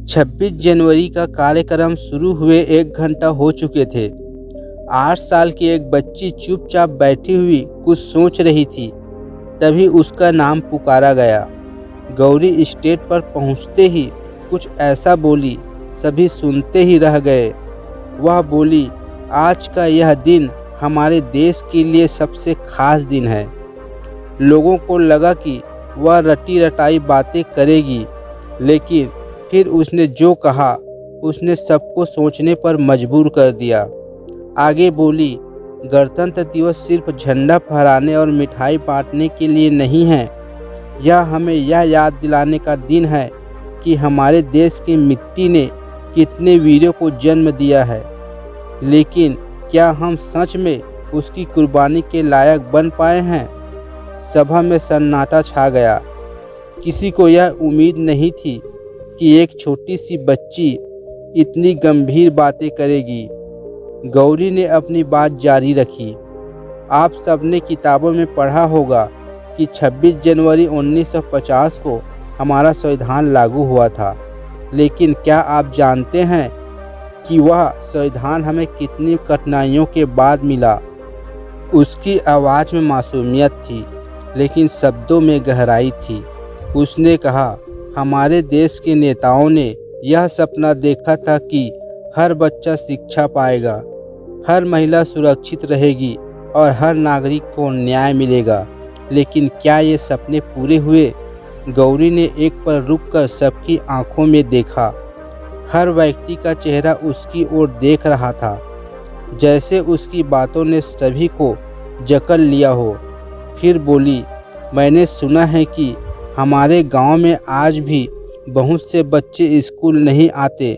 26 जनवरी का कार्यक्रम शुरू हुए 1 घंटा हो चुके थे। 8 साल की एक बच्ची चुपचाप बैठी हुई कुछ सोच रही थी। तभी उसका नाम पुकारा गया। गौरी स्टेज पर पहुंचते ही कुछ ऐसा बोली, सभी सुनते ही रह गए। वह बोली, आज का यह दिन हमारे देश के लिए सबसे खास दिन है। लोगों को लगा कि वह रटी रटाई बातें करेगी, लेकिन फिर उसने जो कहा उसने सबको सोचने पर मजबूर कर दिया। आगे बोली, गणतंत्र दिवस सिर्फ झंडा फहराने और मिठाई बांटने के लिए नहीं है। यह हमें यह याद दिलाने का दिन है कि हमारे देश की मिट्टी ने कितने वीरों को जन्म दिया है, लेकिन क्या हम सच में उसकी कुर्बानी के लायक बन पाए हैं। सभा में सन्नाटा छा गया। किसी को यह उम्मीद नहीं थी कि एक छोटी सी बच्ची इतनी गंभीर बातें करेगी। गौरी ने अपनी बात जारी रखी। आप सबने किताबों में पढ़ा होगा कि 26 जनवरी 1950 को हमारा संविधान लागू हुआ था, लेकिन क्या आप जानते हैं कि वह संविधान हमें कितनी कठिनाइयों के बाद मिला। उसकी आवाज़ में मासूमियत थी, लेकिन शब्दों में गहराई थी। उसने कहा, हमारे देश के नेताओं ने यह सपना देखा था कि हर बच्चा शिक्षा पाएगा, हर महिला सुरक्षित रहेगी और हर नागरिक को न्याय मिलेगा। लेकिन क्या ये सपने पूरे हुए। गौरी ने एक पल रुककर सबकी आंखों में देखा। हर व्यक्ति का चेहरा उसकी ओर देख रहा था, जैसे उसकी बातों ने सभी को जकड़ लिया हो। फिर बोली, मैंने सुना है कि हमारे गांव में आज भी बहुत से बच्चे स्कूल नहीं आते।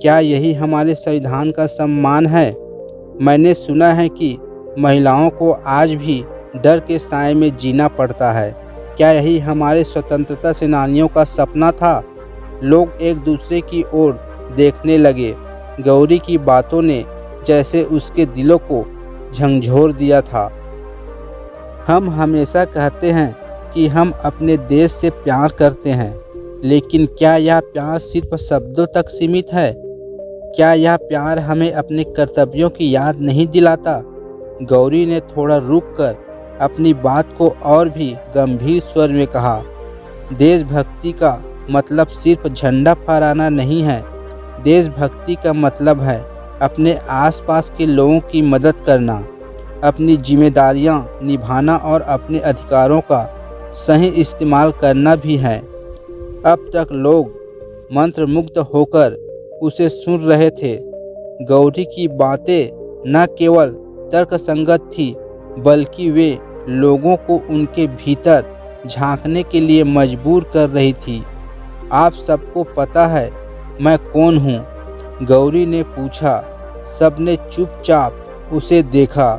क्या यही हमारे संविधान का सम्मान है। मैंने सुना है कि महिलाओं को आज भी डर के साए में जीना पड़ता है। क्या यही हमारे स्वतंत्रता सेनानियों का सपना था। लोग एक दूसरे की ओर देखने लगे। गौरी की बातों ने जैसे उसके दिलों को झंझोर दिया था। हम हमेशा कहते हैं कि हम अपने देश से प्यार करते हैं, लेकिन क्या यह प्यार सिर्फ शब्दों तक सीमित है। क्या यह प्यार हमें अपने कर्तव्यों की याद नहीं दिलाता। गौरी ने थोड़ा रुककर अपनी बात को और भी गंभीर स्वर में कहा, देशभक्ति का मतलब सिर्फ झंडा फहराना नहीं है। देशभक्ति का मतलब है अपने आसपास के लोगों की मदद करना, अपनी जिम्मेदारियां निभाना और अपने अधिकारों का सही इस्तेमाल करना भी है। अब तक लोग मंत्रमुग्ध होकर उसे सुन रहे थे। गौरी की बातें न केवल तर्कसंगत थी, बल्कि वे लोगों को उनके भीतर झांकने के लिए मजबूर कर रही थी। आप सबको पता है मैं कौन हूँ। गौरी ने पूछा। सबने चुपचाप उसे देखा।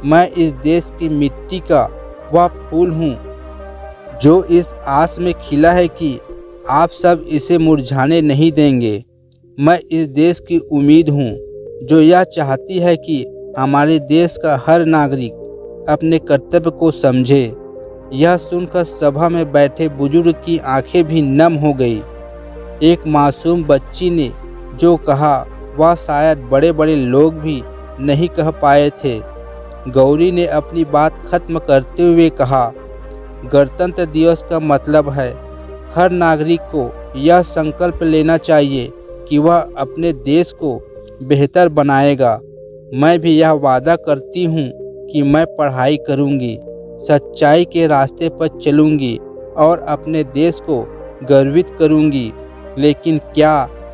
मैं इस देश की मिट्टी का वह फूल हूँ जो इस आस में खिला है कि आप सब इसे मुरझाने नहीं देंगे। मैं इस देश की उम्मीद हूँ जो यह चाहती है कि हमारे देश का हर नागरिक अपने कर्तव्य को समझे। यह सुनकर सभा में बैठे बुजुर्ग की आंखें भी नम हो गई। एक मासूम बच्ची ने जो कहा वह शायद बड़े बड़े लोग भी नहीं कह पाए थे। गौरी ने अपनी बात खत्म करते हुए कहा, गणतंत्र दिवस का मतलब है हर नागरिक को यह संकल्प लेना चाहिए कि वह अपने देश को बेहतर बनाएगा। मैं भी यह वादा करती हूँ कि मैं पढ़ाई करूँगी, सच्चाई के रास्ते पर चलूँगी और अपने देश को गर्वित करूँगी। लेकिन क्या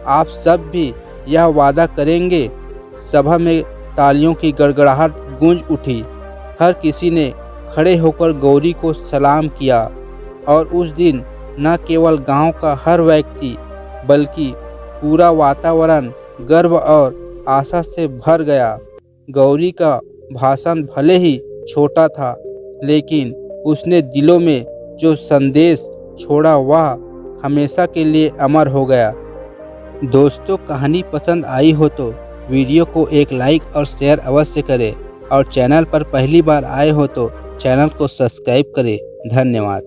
आप सब भी यह वादा करेंगे। सभा में तालियों की गड़गड़ाहट गूंज उठी। हर किसी ने खड़े होकर गौरी को सलाम किया और उस दिन न केवल गांव का हर व्यक्ति बल्कि पूरा वातावरण गर्व और आशा से भर गया। गौरी का भाषण भले ही छोटा था, लेकिन उसने दिलों में जो संदेश छोड़ा वह हमेशा के लिए अमर हो गया। दोस्तों, कहानी पसंद आई हो तो वीडियो को एक लाइक और शेयर अवश्य करें और चैनल पर पहली बार आए हो तो चैनल को सब्सक्राइब करें। धन्यवाद।